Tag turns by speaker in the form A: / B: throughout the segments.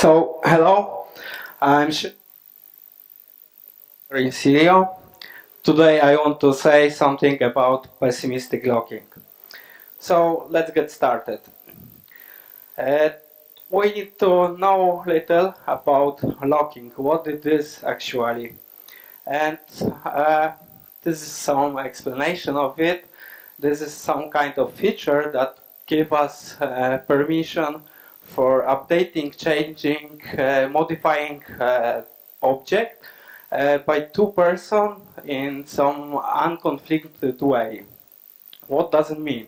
A: Hello, I'm Selleo. Today I want to say something about pessimistic locking. So, let's get started. Uh, we need to know little about locking, what it is actually. And this is some explanation of it. This is some kind of feature that give us permission for updating, changing, modifying object by two persons in some unconflicted way. What does it mean?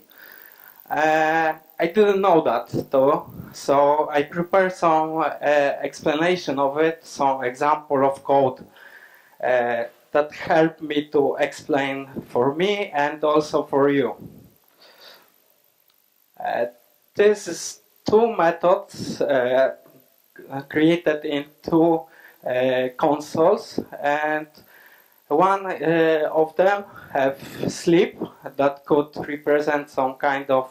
A: I didn't know that though, so I prepared some explanation of it, some example of code that helped me to explain for me and also for you. This is two methods created in two consoles, and one of them have sleep that could represent some kind of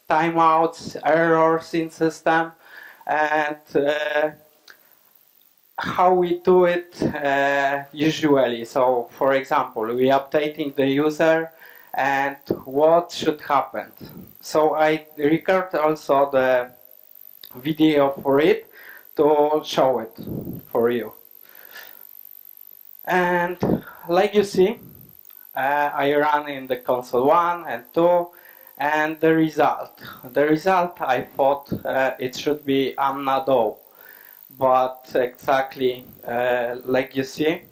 A: timeouts, errors in system, and how we do it usually. So, for example, we updating the user and what should happen. So I record also the video for it to show it for you. And like you see, I run in the console 1 and 2, and the result I thought it should be Anna Doe, but exactly like you see,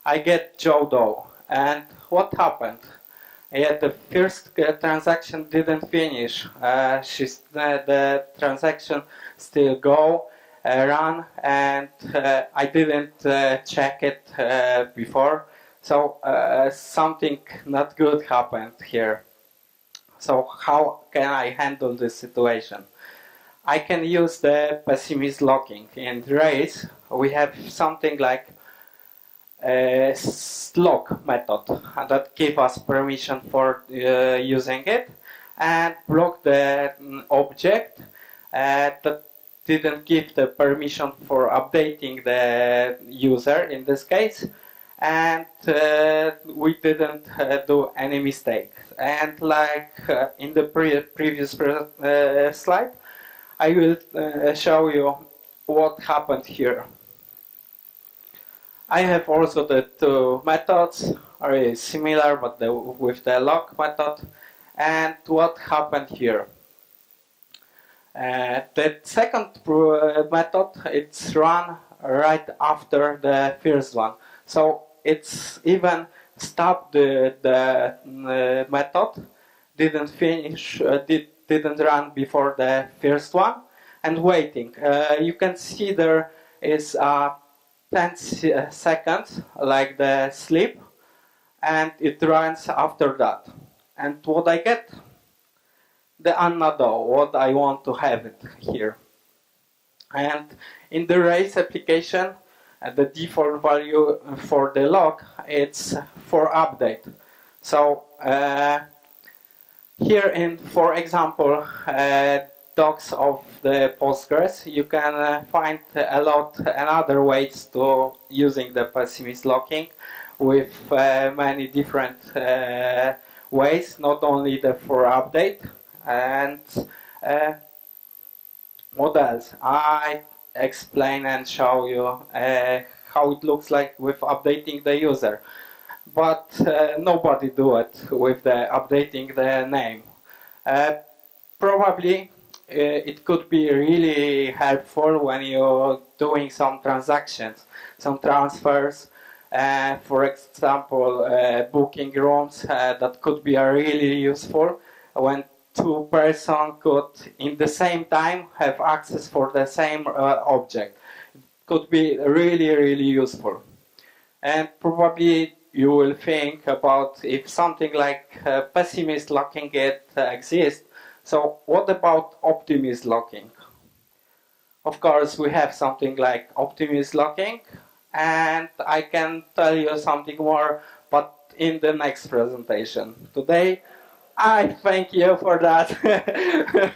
A: I get Joe Doe. And what happened? Yeah, the first transaction didn't finish. The transaction still run, and I didn't check it before. So something not good happened here. So how can I handle this situation? I can use the pessimist locking. In race, we have something like lock method that give us permission for using it, and block the object that didn't give the permission for updating the user in this case, and we didn't do any mistake. And like in the previous slide, I will show you what happened here. I have also the two methods, are similar, but with the lock method. And what happened here? The second method, it's run right after the first one. So it's even stopped the method, didn't finish, didn't run before the first one, and waiting. You can see there is a 10 seconds, like the sleep, and it runs after that. And what I get? The another, what I want to have it here. And in the race application, the default value for the lock, it's for update. So here in, for example, docs of the Postgres, you can find a lot and other ways to using the pessimist locking with many different ways, not only the for update. And what else? I explain and show you how it looks like with updating the user, but nobody do it with the updating the name. Probably it could be really helpful when you're doing some transactions, some transfers, for example, booking rooms. That could be really useful when two persons could in the same time have access for the same object. It could be really useful. And probably you will think about if something like pessimist locking exists. So what about optimist locking? Of course, we have something like optimist locking, and I can tell you something more, but in the next presentation. Today, I thank you for that.